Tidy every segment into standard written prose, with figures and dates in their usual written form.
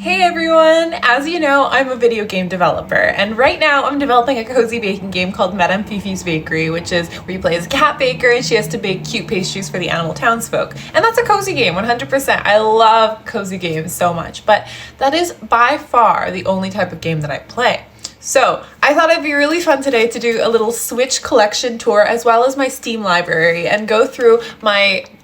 Hey everyone! As you know, I'm a video game developer, and right now I'm developing a cozy baking game called Madame Fifi's Bakery, which is where you play as a cat baker and she has to bake cute pastries for the animal townsfolk. And that's a cozy game, 100%. I love cozy games so much, but that is by far the only type of game that I play. So I thought it'd be really fun today to do a little Switch collection tour as well as my Steam library and go through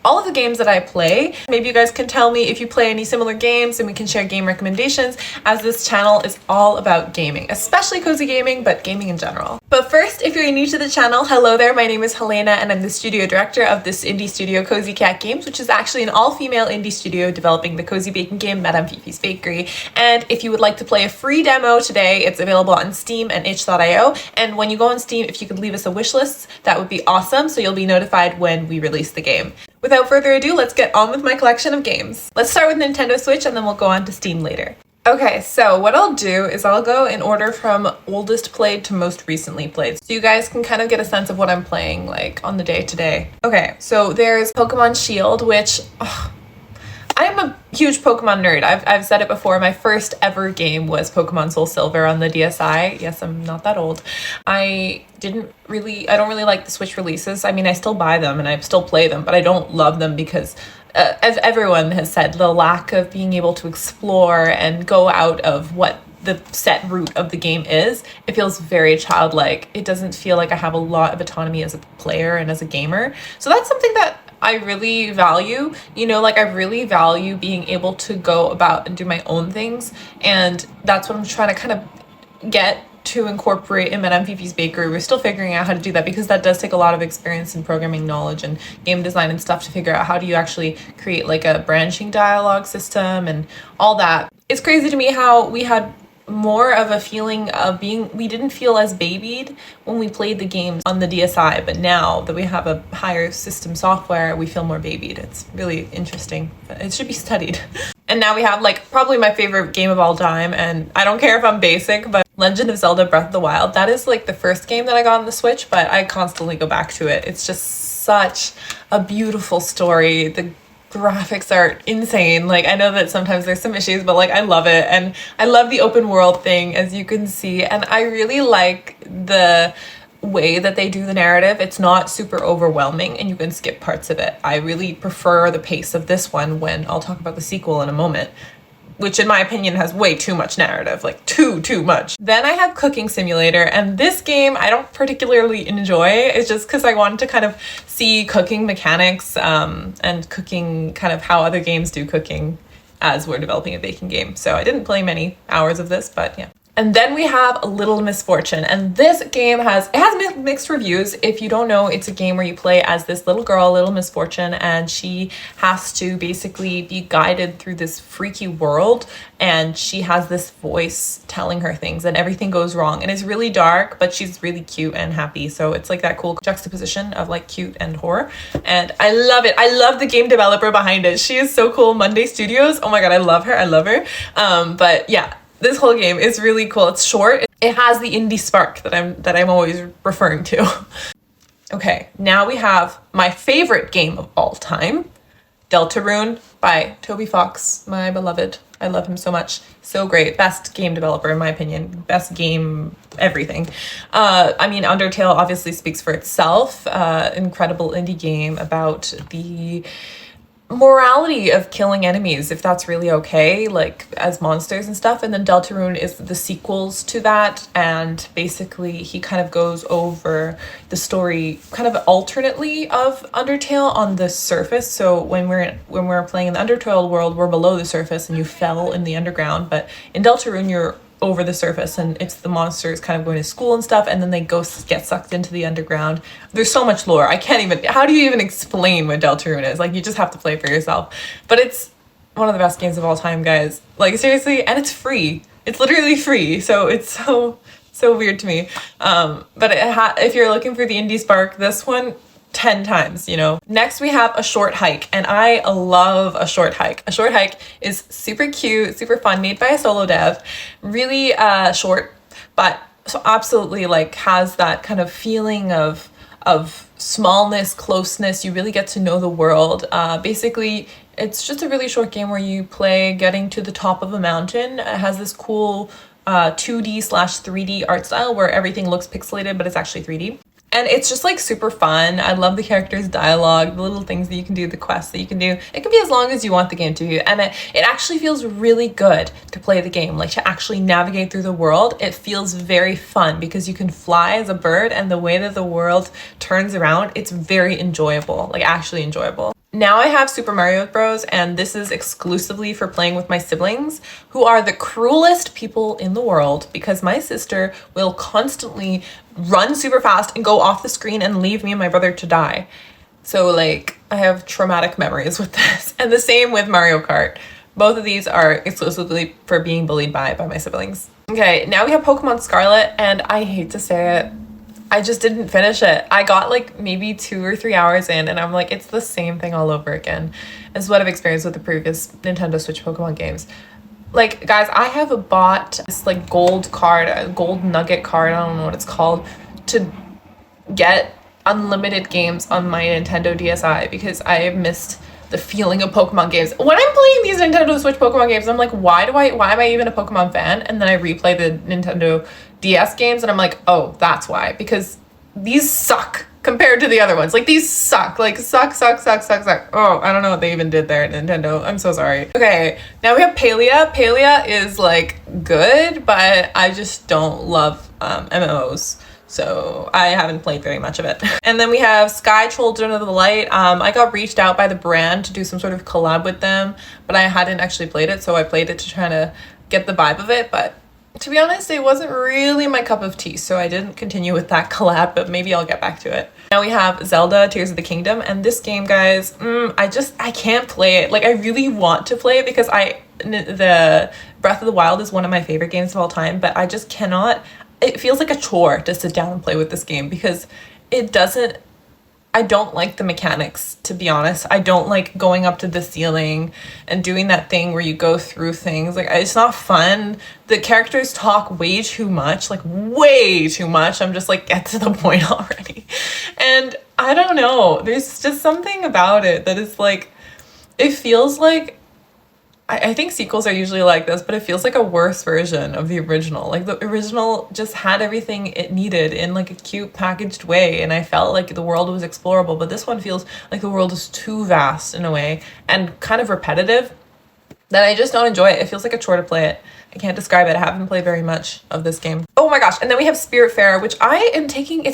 all of the games that I play. Maybe you guys can tell me if you play any similar games and we can share game recommendations, as this channel is all about gaming, especially cozy gaming, but gaming in general. But first, if you're new to the channel, hello there, my name is Helena and I'm the studio director of this indie studio CozyCat Games, which is actually an all-female indie studio developing the cozy baking game Madame Fifi's Bakery. And if you would like to play a free demo today, it's available on Steam and itch.io. And when you go on Steam, if you could leave us a wish list, that would be awesome, so you'll be notified when we release the game. Without further ado, let's get on with my collection of games. Let's start with Nintendo Switch and then we'll go on to Steam later. Okay, so what I'll do is I'll go in order from oldest played to most recently played, so you guys can kind of get a sense of what I'm playing like on the day to day. Okay, so there's Pokemon Shield, which I'm a huge Pokemon nerd. I've said it before, my first ever game was Pokemon Soul Silver on the DSi. Yes, I'm not that old. I don't really like the Switch releases. I mean, I still buy them and I still play them, but I don't love them because as everyone has said, the lack of being able to explore and go out of what the set route of the game is, it feels very childlike. It doesn't feel like I have a lot of autonomy as a player and as a gamer. So that's something that I really value, I really value being able to go about and do my own things. And that's what I'm trying to kind of get to incorporate in Madame Fifi's Bakery. We're still figuring out how to do that because that does take a lot of experience in programming knowledge and game design and stuff to figure out how do you actually create like a branching dialogue system and all that. It's crazy to me how we had more of a feeling of we didn't feel as babied when we played the games on the DSi, but now that we have a higher system software, we feel more babied. It's really interesting. It should be studied. And now we have like probably my favorite game of all time, and I don't care if I'm basic, but Legend of Zelda Breath of the Wild. That is like the first game that I got on the Switch, but I constantly go back to it. It's just such a beautiful story. The graphics are insane. Like, I know that sometimes there's some issues, but like I love it, and I love the open world thing, as you can see, and I really like the way that they do the narrative. It's not super overwhelming and you can skip parts of it. I really prefer the pace of this one when I'll talk about the sequel in a moment, which in my opinion has way too much narrative, like too much. Then I have Cooking Simulator, and this game I don't particularly enjoy. It's just because I wanted to kind of see cooking mechanics and cooking, kind of how other games do cooking as we're developing a baking game. So I didn't play many hours of this, but yeah. And then we have Little Misfortune, and this game has mixed reviews. If you don't know, it's a game where you play as this little girl, Little Misfortune, and she has to basically be guided through this freaky world, and she has this voice telling her things and everything goes wrong. And it's really dark, but she's really cute and happy. So it's like that cool juxtaposition of like cute and horror. And I love it. I love the game developer behind it. She is so cool. Monday Studios. Oh my God, I love her. But yeah. This whole game is really cool. It's short. It has the indie spark that I'm always referring to. Okay, now we have my favorite game of all time, Deltarune by Toby Fox, my beloved. I love him so much. So great. Best game developer in my opinion. Best game everything. I mean, Undertale obviously speaks for itself. Incredible indie game about the morality of killing enemies, if that's really okay, like as monsters and stuff. And then Deltarune is the sequels to that, and basically he kind of goes over the story kind of alternately of Undertale on the surface. So when we're playing in the Undertale world, we're below the surface and you fell in the underground, but in Deltarune you're over the surface and it's the monsters kind of going to school and stuff, and then they get sucked into the underground. There's so much lore. How do you even explain what Deltarune is? Like, you just have to play for yourself. But it's one of the best games of all time, guys. Like, seriously, and it's free. It's literally free. So it's so weird to me. But if you're looking for the indie spark, this one 10 times, Next we have A Short Hike, and I love A Short Hike. A Short Hike is super cute, super fun, made by a solo dev, really short, but so absolutely like has that kind of feeling of smallness, closeness. You really get to know the world. Basically It's just a really short game where you play getting to the top of a mountain. It has this cool 2D/3D art style where everything looks pixelated, but it's actually 3D. And it's just like super fun. I love the characters' dialogue, the little things that you can do, the quests that you can do. It can be as long as you want the game to be. And it actually feels really good to play the game, like to actually navigate through the world. It feels very fun because you can fly as a bird, and the way that the world turns around, it's very enjoyable, like actually enjoyable. Now I have Super Mario Bros. And this is exclusively for playing with my siblings, who are the cruelest people in the world because my sister will constantly run super fast and go off the screen and leave me and my brother to die. So like I have traumatic memories with this. And the same with Mario Kart. Both of these are exclusively for being bullied by my siblings. Okay, now we have Pokemon Scarlet, and I hate to say it, I just didn't finish it. I got like maybe 2 or 3 hours in, and I'm like, it's the same thing all over again. This is what I've experienced with the previous Nintendo Switch Pokemon games. Like, guys, I have bought this like gold card, a gold nugget card, I don't know what it's called, to get unlimited games on my Nintendo DSi because I have missed the feeling of Pokemon games. When I'm playing these Nintendo Switch Pokemon games, I'm like, why am I even a Pokemon fan? And then I replay the Nintendo DS games and I'm like, oh, that's why. Because these suck compared to the other ones. Like, these suck. Like, suck. Oh, I don't know what they even did there at Nintendo. I'm so sorry. Okay, now we have Palia. Palia is, like, good, but I just don't love MMOs. So I haven't played very much of it. And then we have Sky Children of the Light. I got reached out by the brand to do some sort of collab with them, but I hadn't actually played it, so I played it to try to get the vibe of it. But to be honest, it wasn't really my cup of tea, so I didn't continue with that collab, but maybe I'll get back to it. Now we have Zelda Tears of the Kingdom, and this game, guys, I can't play it. Like, I really want to play it because the Breath of the Wild is one of my favorite games of all time, but I just cannot. It feels like a chore to sit down and play with this game because I don't like the mechanics, to be honest. I don't like going up to the ceiling and doing that thing where you go through things. Like, it's not fun. The characters talk way too much, like way too much. I'm just like, get to the point already. And I don't know, there's just something about it that is like, it feels like, I think sequels are usually like this, but it feels like a worse version of the original. Like, the original just had everything it needed in like a cute packaged way, and I felt like the world was explorable, but this one feels like the world is too vast in a way and kind of repetitive that I just don't enjoy it. It feels like a chore to play it. I can't describe it. I haven't played very much of this game. Oh my gosh, and then we have Spiritfarer, which it's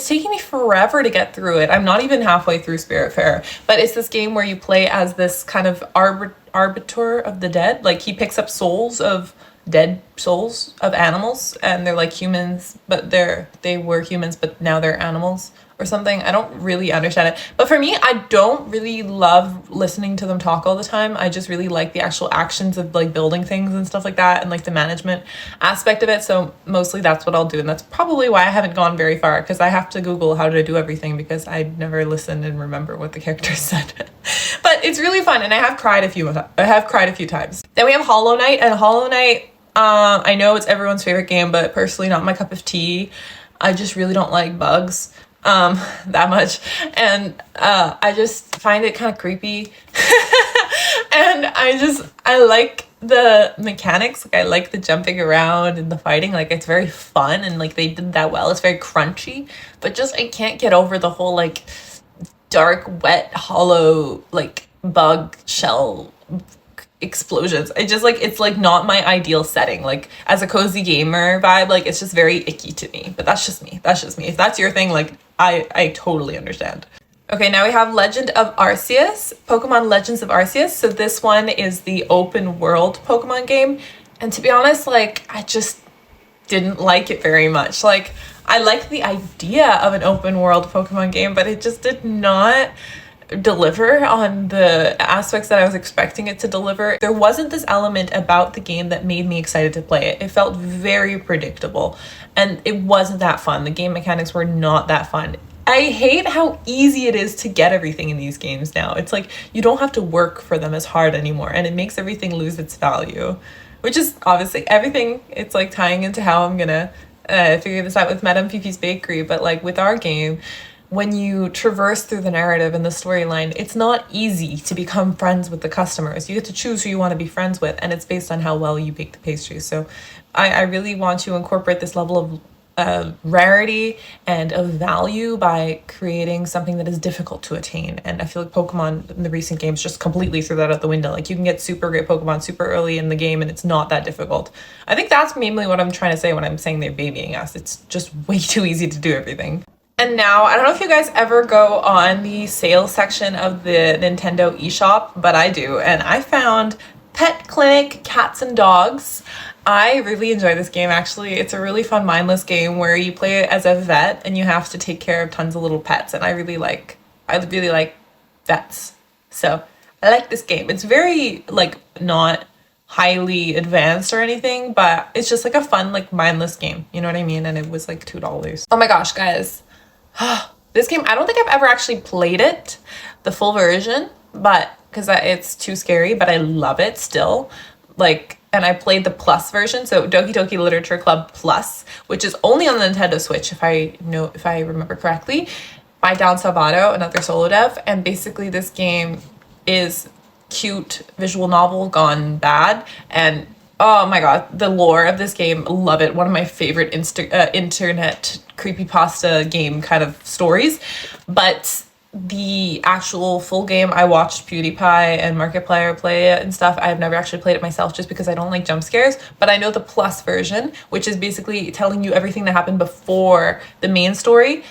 taking me forever to get through it. I'm not even halfway through Spiritfarer, but it's this game where you play as this kind of arbiter of the dead. Like, he picks up dead souls of animals, and they're like humans, but they were humans, but now they're animals or something. I don't really understand it. But for me, I don't really love listening to them talk all the time. I just really like the actual actions of like building things and stuff like that, and like the management aspect of it. So mostly that's what I'll do. And that's probably why I haven't gone very far, because I have to Google how to do everything because I never listened and remember what the characters said. But it's really fun, and I have cried a few times. Then we have Hollow Knight, and Hollow Knight, I know it's everyone's favorite game, but personally not my cup of tea. I just really don't like bugs that much, and I just find it kind of creepy. And I like the mechanics. Like, I like the jumping around and the fighting. Like, it's very fun, and like they did that well. It's very crunchy, but just I can't get over the whole like dark, wet, hollow, like bug shell explosions. It's like not my ideal setting. Like, as a cozy gamer vibe, like it's just very icky to me. But that's just me. If that's your thing, like I totally understand. Okay, now we have Legend of Arceus, Pokemon Legends of Arceus. So this one is the open world Pokemon game, and to be honest, like I just didn't like it very much. Like, I liked the idea of an open world Pokemon game, but it just did not deliver on the aspects that I was expecting it to deliver. There wasn't this element about the game that made me excited to play it. It felt very predictable, and it wasn't that fun. The game mechanics were not that fun. I hate how easy it is to get everything in these games now. It's like you don't have to work for them as hard anymore, and it makes everything lose its value, which is obviously everything. It's like tying into how I'm gonna figure this out with Madame Fifi's Bakery, but like with our game, when you traverse through the narrative and the storyline, it's not easy to become friends with the customers. You get to choose who you want to be friends with, and it's based on how well you bake the pastries. So I really want to incorporate this level of rarity and of value by creating something that is difficult to attain. And I feel like Pokemon in the recent games just completely threw that out the window. Like, you can get super great Pokemon super early in the game and it's not that difficult. I think that's mainly what I'm trying to say when I'm saying they're babying us. It's just way too easy to do everything. And now, I don't know if you guys ever go on the sales section of the Nintendo eShop, but I do. And I found Pet Clinic Cats and Dogs. I really enjoy this game, actually. It's a really fun mindless game where you play it as a vet and you have to take care of tons of little pets, and I really like vets. So I like this game. It's very like not highly advanced or anything, but it's just like a fun like mindless game, you know what I mean? And it was like $2. Oh my gosh, guys. This game, I don't think I've ever actually played it, the full version, but because it's too scary, but I love it still. Like, and I played the Plus version, so Doki Doki Literature Club Plus, which is only on the Nintendo Switch, if I remember correctly, by Down Salvato, another solo dev. And basically this game is cute visual novel gone bad, and oh my god, the lore of this game, love it. One of my favorite internet creepypasta game kind of stories. But the actual full game, I watched PewDiePie and Markiplier play it and stuff. I've never actually played it myself just because I don't like jump scares, but I know the Plus version, which is basically telling you everything that happened before the main story.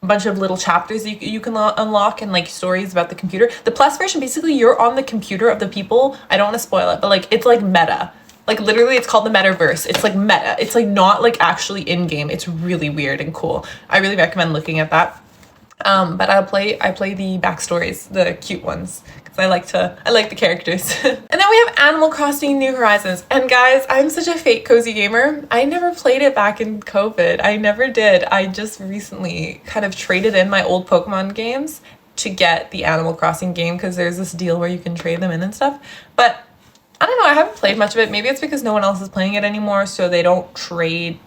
A bunch of little chapters you can unlock, and like stories about the computer. The Plus version, basically you're on the computer of the people. I don't want to spoil it, but like it's like meta. Like literally it's called the metaverse. It's like meta. It's like not like actually in game. It's really weird and cool. I really recommend looking at that. But I play the backstories, the cute ones, because I like the characters. And then we have Animal Crossing New Horizons. And guys, I'm such a fake cozy gamer. I never played it back in COVID. I never did. I just recently kind of traded in my old Pokemon games to get the Animal Crossing game, because there's this deal where you can trade them in and stuff. But I don't know, I haven't played much of it. Maybe it's because no one else is playing it anymore, so they don't trade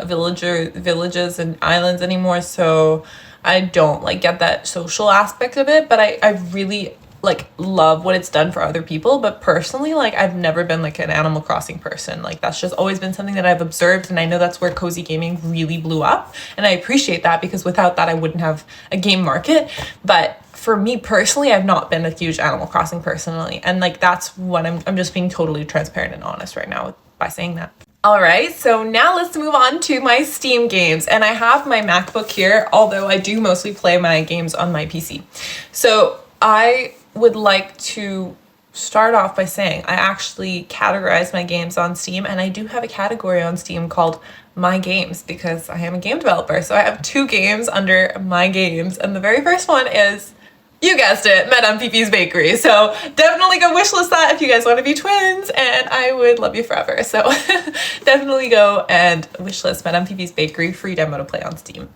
villages and islands anymore, so I don't like get that social aspect of it. But I really like love what it's done for other people, but personally, like, I've never been like an Animal Crossing person. Like, that's just always been something that I've observed, and I know that's where cozy gaming really blew up, and I appreciate that, because without that I wouldn't have a game market. But for me personally, I've not been a huge Animal Crossing personally, and like that's what I'm just being totally transparent and honest right now by saying that. All right, so now let's move on to my Steam games. And I have my MacBook here, although I do mostly play my games on my PC. So I would like to start off by saying I actually categorize my games on Steam, and I do have a category on Steam called My Games, because I am a game developer. So I have 2 games under My Games, and the very first one is, you guessed it, Madame Fifi's Bakery. So definitely go wishlist that if you guys want to be twins, and I would love you forever. So definitely go and wishlist Madame Fifi's Bakery, free demo to play on Steam.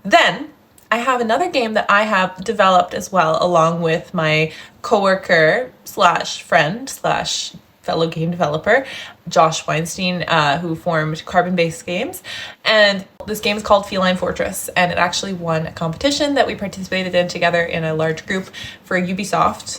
Then I have another game that I have developed as well, along with my coworker slash friend slash fellow game developer, Josh Weinstein, who formed Carbon Based Games. And this game is called Feline Fortress, and it actually won a competition that we participated in together in a large group for Ubisoft.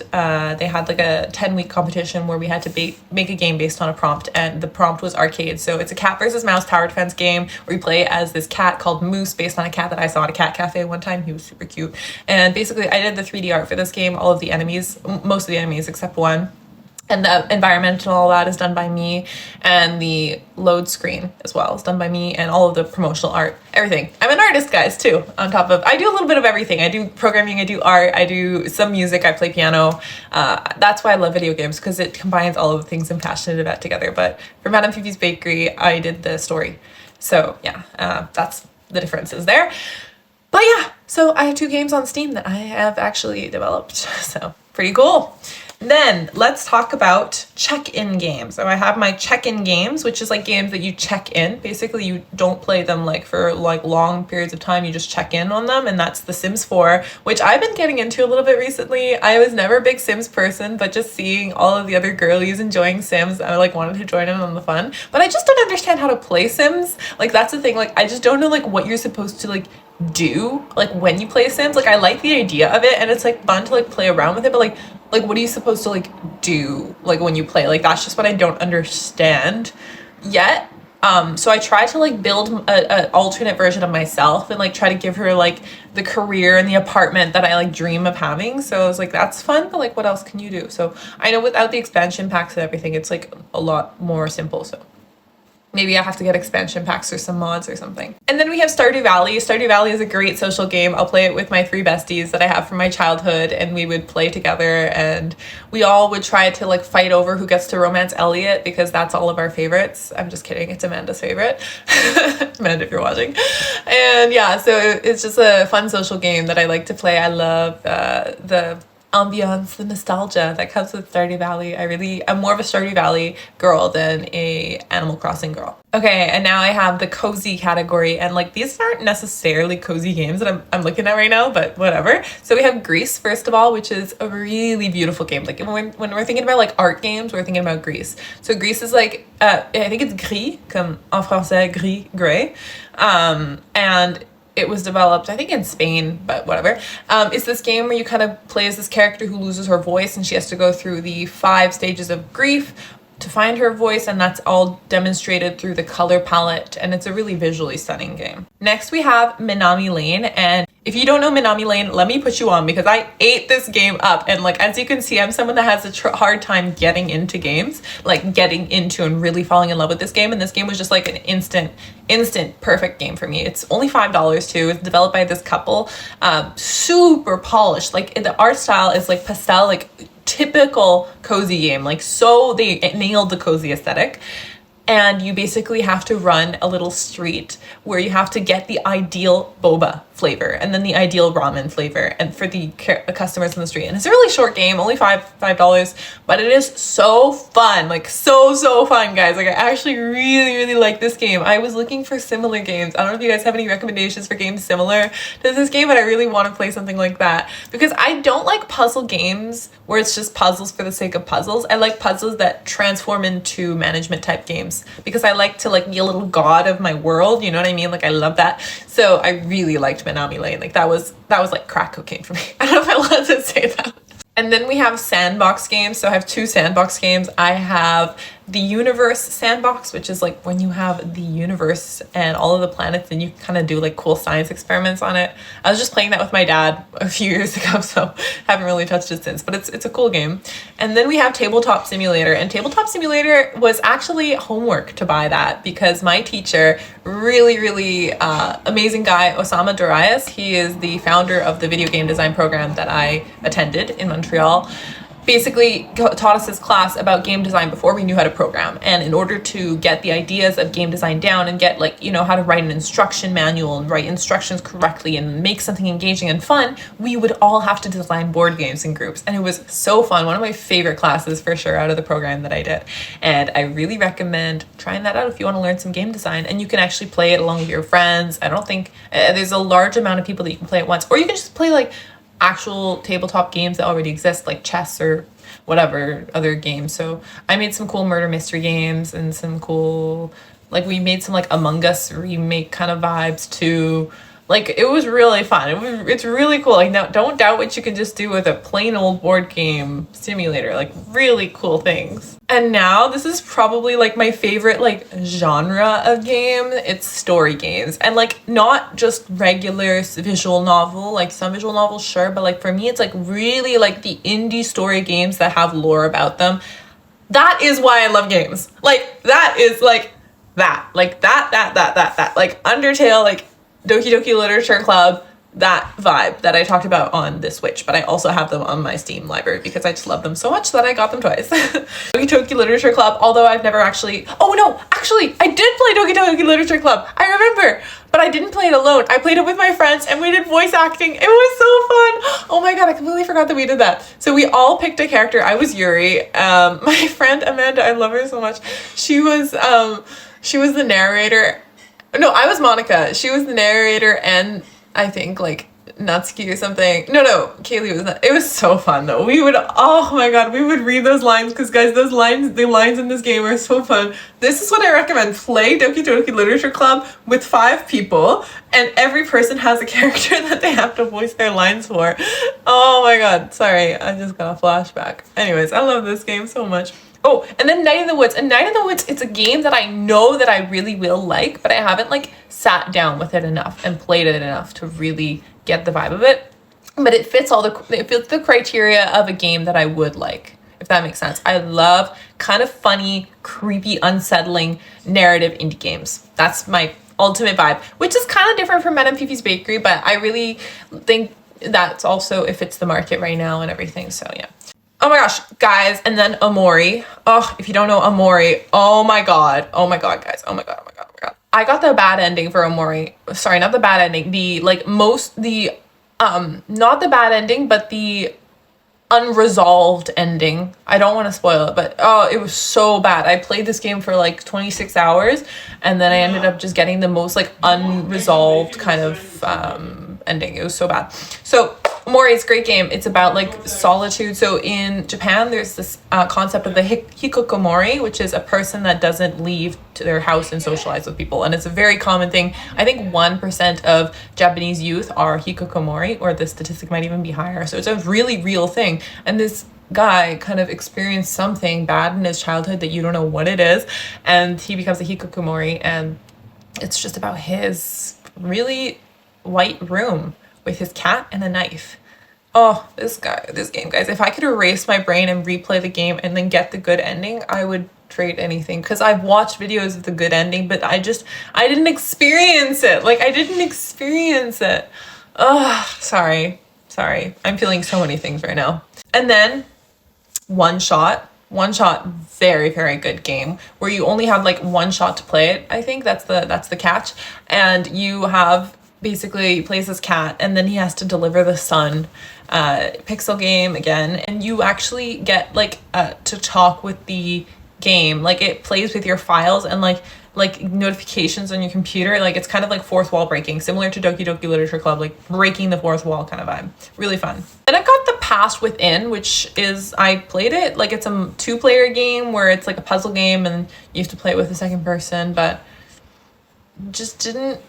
They had like a 10-week competition where we had to make a game based on a prompt, and the prompt was arcade. So it's a cat versus mouse tower defense game where you play as this cat called Moose, based on a cat that I saw at a cat cafe one time. He was super cute. And basically I did the 3D art for this game. All of the enemies, most of the enemies except one, and the environment and all that is done by me, and the load screen as well is done by me, and all of the promotional art, everything. I'm an artist, guys, too, on top of, I do a little bit of everything. I do programming, I do art, I do some music, I play piano. That's why I love video games, because it combines all of the things I'm passionate about together. But for Madame Fifi's Bakery, I did the story. So yeah, that's the differences there. But yeah, so I have 2 games on Steam that I have actually developed, so pretty cool. Then let's talk about check-in games. So I have my check-in games, which is like games that you check in. Basically, you don't play them like for like long periods of time. You just check in on them, and that's The Sims 4, which I've been getting into a little bit recently. I was never a big Sims person, but just seeing all of the other girlies enjoying Sims, I like wanted to join in on the fun. But I just don't understand how to play Sims. Like, that's the thing. Like, I just don't know like what you're supposed to like do like when you play Sims. Like I like the idea of it and it's like fun to like play around with it, but like what are you supposed to like do like when you play? Like that's just what I don't understand yet. So I try to like build a alternate version of myself and like try to give her like the career and the apartment that I like dream of having. So I was like, that's fun, but like what else can you do? So I know without the expansion packs and everything, it's like a lot more simple. So maybe I have to get expansion packs or some mods or something. And then we have Stardew Valley. Stardew Valley is a great social game. I'll play it with my 3 besties that I have from my childhood, and we would play together and we all would try to like fight over who gets to romance Elliot because that's all of our favorites. I'm just kidding. It's Amanda's favorite. Amanda, if you're watching. And yeah, so it's just a fun social game that I like to play. I love the ambiance, the nostalgia that comes with Stardew Valley. I'm more of a Stardew Valley girl than a Animal Crossing girl. Okay, and now I have the cozy category, and like these aren't necessarily cozy games that I'm looking at right now, but whatever. So we have Gris, first of all, which is a really beautiful game. Like when we're thinking about like art games, we're thinking about Gris. So Gris is like, I think it's gris, comme en français, gris, gray. And it was developed, I think, in Spain, but whatever. It's this game where you kind of play as this character who loses her voice and she has to go through the 5 stages of grief to find her voice, and that's all demonstrated through the color palette, and it's a really visually stunning game. Next we have Minami Lane, and if you don't know Minami Lane, let me put you on because I ate this game up, and like as you can see, I'm someone that has a hard time getting into games, like getting into and really falling in love with this game, and this game was just like an instant perfect game for me. It's only $5 too. It's developed by this couple, super polished, like the art style is like pastel, like typical cozy game, like so they nailed the cozy aesthetic. And you basically have to run a little street where you have to get the ideal boba flavor and then the ideal ramen flavor and for the customers in the street. And it's a really short game, only $5, but it is so fun, like so fun, guys. Like I actually really like this game. I was looking for similar games. I don't know if you guys have any recommendations for games similar to this game, but I really want to play something like that because I don't like puzzle games where it's just puzzles for the sake of puzzles. I like puzzles that transform into management type games because I like to like be a little god of my world, you know what I mean? Like I love that. So I really liked Minami Lane. Like that was like crack cocaine for me. I don't know if I allowed to say that. And then we have Sandbox games. So I have 2 Sandbox games. I have the Universe Sandbox, which is like when you have the universe and all of the planets and you kind of do like cool science experiments on it. I was just playing that with my dad a few years ago, so haven't really touched it since, but it's a cool game. And then we have Tabletop Simulator, and Tabletop Simulator was actually homework to buy that because my teacher, really amazing guy, Osama Darius, he is the founder of the video game design program that I attended in Montreal, basically taught us this class about game design before we knew how to program. And in order to get the ideas of game design down and get like, you know, how to write an instruction manual and write instructions correctly and make something engaging and fun, we would all have to design board games in groups. And it was so fun. One of my favorite classes for sure out of the program that I did. And I really recommend trying that out if you want to learn some game design. And you can actually play it along with your friends. I don't think there's a large amount of people that you can play at once, or you can just play like actual tabletop games that already exist, like chess or whatever other games. So I made some cool murder mystery games and some cool, like we made some like Among Us remake kind of vibes too. Like it was really fun. It's really cool. Like now, don't doubt what you can just do with a plain old board game simulator. Like really cool things. And now this is probably like my favorite like genre of game. It's story games, and like not just regular visual novel. Like some visual novels, sure, but like for me, it's like really like the indie story games that have lore about them. That is why I love games. Like that is like that. Like that. Like Undertale. Like Doki Doki Literature Club, that vibe that I talked about on the Switch, but I also have them on my Steam library because I just love them so much that I got them twice. Doki Doki Literature Club, although I've never actually, oh no, actually I did play Doki Doki Literature Club, I remember, but I didn't play it alone. I played it with my friends and we did voice acting. It was so fun. Oh my god, I completely forgot that we did that. So we all picked a character. I was Yuri. My friend Amanda, I love her so much. She was the narrator. No, I was Monica. She was the narrator and I think like Natsuki or something. No, Kaylee was not. It was so fun though. We would, oh my god, we would read those lines because guys, those lines, the lines in this game are so fun. This is what I recommend. Play Doki Doki Literature Club with 5 people and every person has a character that they have to voice their lines for. Oh my god, sorry, I just got a flashback. Anyways, I love this game so much. Oh, and then Night in the Woods. And Night in the Woods, it's a game that I know that I really will like, but I haven't like sat down with it enough and played it enough to really get the vibe of it. But it fits the criteria of a game that I would like, if that makes sense. I love kind of funny, creepy, unsettling narrative indie games. That's my ultimate vibe, which is kind of different from Madame Fifi's Bakery, but I really think that's also, it fits the market right now and everything. So yeah. Oh my gosh, guys, and then Omori. Oh, if you don't know Omori, oh my god, guys, oh my god. I got the bad ending for Omori. Sorry, not the bad ending. Not the bad ending, but the unresolved ending. I don't want to spoil it, but oh, it was so bad. I played this game for like 26 hours, and then I ended up just getting the most like unresolved kind of ending. It was so bad. So Omori is a great game. It's about like solitude. So in Japan, there's this concept of the hikikomori, which is a person that doesn't leave to their house and socialize with people. And it's a very common thing. I think 1% of Japanese youth are hikikomori, or the statistic might even be higher. So it's a really real thing. And this guy kind of experienced something bad in his childhood that you don't know what it is. And he becomes a hikikomori. And it's just about his really white room with his cat and a knife. Oh, this game, guys. If I could erase my brain and replay the game and then get the good ending, I would trade anything. Because I've watched videos of the good ending, but I didn't experience it. Like, I didn't experience it. Oh, sorry. I'm feeling so many things right now. And then OneShot. OneShot, very, very good game where you only have like one shot to play it. I think that's the catch. And you have basically he plays this cat and then he has to deliver the sun. Pixel game again, and you actually get like to talk with the game. Like it plays with your files and like notifications on your computer. Like it's kind of like fourth wall breaking, similar to Doki Doki Literature Club, like breaking the fourth wall kind of vibe. Really fun. Then I got The Past Within, which is, I played it, like it's a 2-player game where it's like a puzzle game and you have to play it with a second person, but just didn't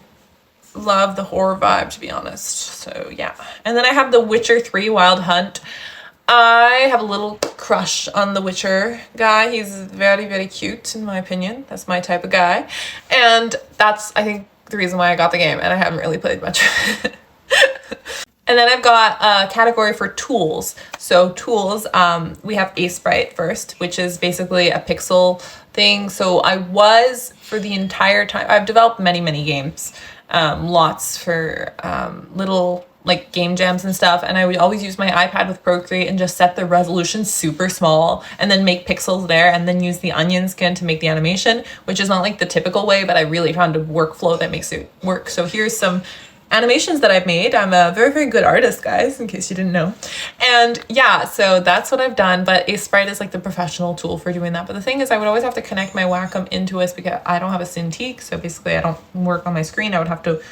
love the horror vibe, to be honest. So yeah. And then I have The Witcher 3 Wild Hunt. I have a little crush on the Witcher guy. He's very, very cute in my opinion. That's my type of guy. And that's, I think, the reason why I got the game, and I haven't really played much of it. And then I've got a category for tools. So tools, we have Aseprite first, which is basically a pixel thing. So I was, for the entire time, I've developed many, many games. Lots for little like game jams and stuff, and I would always use my iPad with Procreate and just set the resolution super small and then make pixels there and then use the onion skin to make the animation, which is not like the typical way, but I really found a workflow that makes it work. So here's some animations that I've made. I'm a very, very good artist, guys, in case you didn't know. And yeah, so that's what I've done, but Aseprite is like the professional tool for doing that. But the thing is, I would always have to connect my Wacom into it because I don't have a Cintiq, so basically I don't work on my screen. I would have to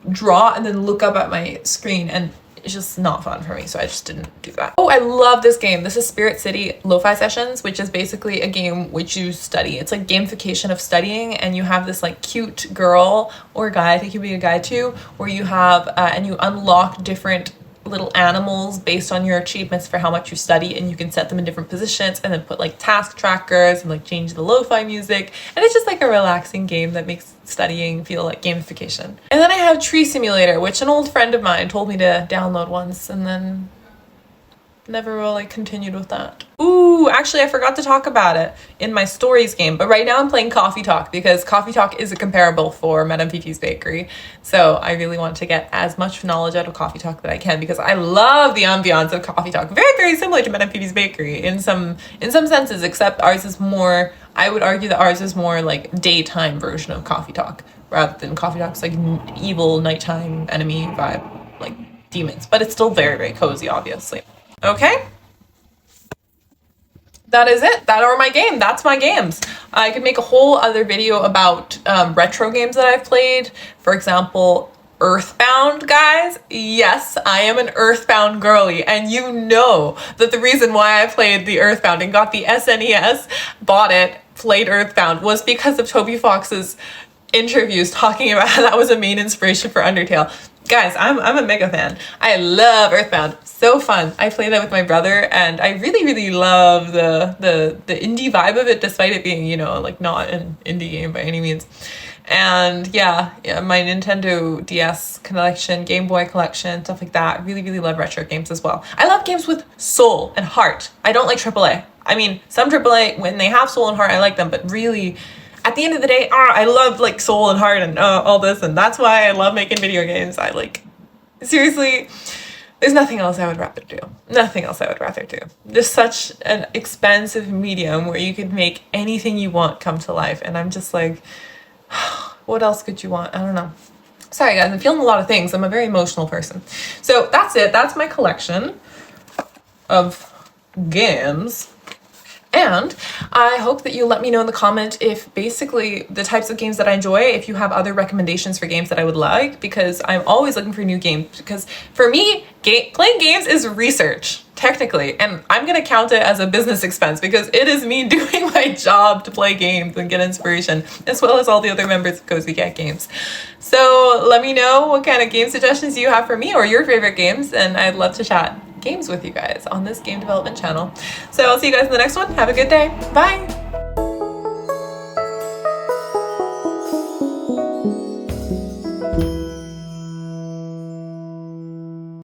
draw and then look up at my screen, and it's just not fun for me, so I just didn't do that. Oh, I love this game. This is Spirit City Lo-Fi Sessions, which is basically a game which you study. It's like gamification of studying, and you have this like cute girl or guy, I think you'd be a guy too, where you have, and you unlock different little animals based on your achievements for how much you study, and you can set them in different positions and then put like task trackers and like change the lo-fi music, and it's just like a relaxing game that makes studying feel like gamification. And then I have Tree Simulator, which an old friend of mine told me to download once, and then never really continued with that. Ooh, actually I forgot to talk about it in my stories game, but right now I'm playing Coffee Talk because Coffee Talk is a comparable for Madame Fifi's Bakery. So I really want to get as much knowledge out of Coffee Talk that I can because I love the ambiance of Coffee Talk. Very, very similar to Madame Fifi's Bakery in some senses, except ours is more, I would argue that ours is more like daytime version of Coffee Talk rather than Coffee Talk's like evil nighttime enemy vibe, like demons, but it's still very, very cozy, obviously. Okay, that is it. That are my game. That's my games. I could make a whole other video about retro games that I've played. For example, Earthbound, guys. Yes, I am an Earthbound girly, and you know that the reason why I played the Earthbound and got the SNES, bought it, played Earthbound, was because of Toby Fox's interviews talking about how that was a main inspiration for Undertale. Guys, I'm a mega fan. I love Earthbound. So fun. I played that with my brother, and I really love the indie vibe of it, despite it being, you know, like not an indie game by any means. And yeah, my Nintendo DS collection, Game Boy collection, stuff like that. Really love retro games as well. I love games with soul and heart. I don't like AAA. I mean, some AAA, when they have soul and heart, I like them, but really, at the end of the day, I love like soul and heart and all this, and that's why I love making video games. I like, seriously, there's nothing else I would rather do. Nothing else I would rather do. Just such an expansive medium where you could make anything you want come to life, and I'm just like, what else could you want? I don't know. Sorry guys, I'm feeling a lot of things. I'm a very emotional person. So that's it. That's my collection of games. And I hope that you let me know in the comment if basically the types of games that I enjoy, if you have other recommendations for games that I would like, because I'm always looking for new games. Because for me, playing games is research, technically, and I'm going to count it as a business expense because it is me doing my job to play games and get inspiration, as well as all the other members of CozyCat Games. So let me know what kind of game suggestions you have for me or your favorite games, and I'd love to chat games with you guys on this game development channel. So I'll see you guys in the next one. Have a good day. Bye.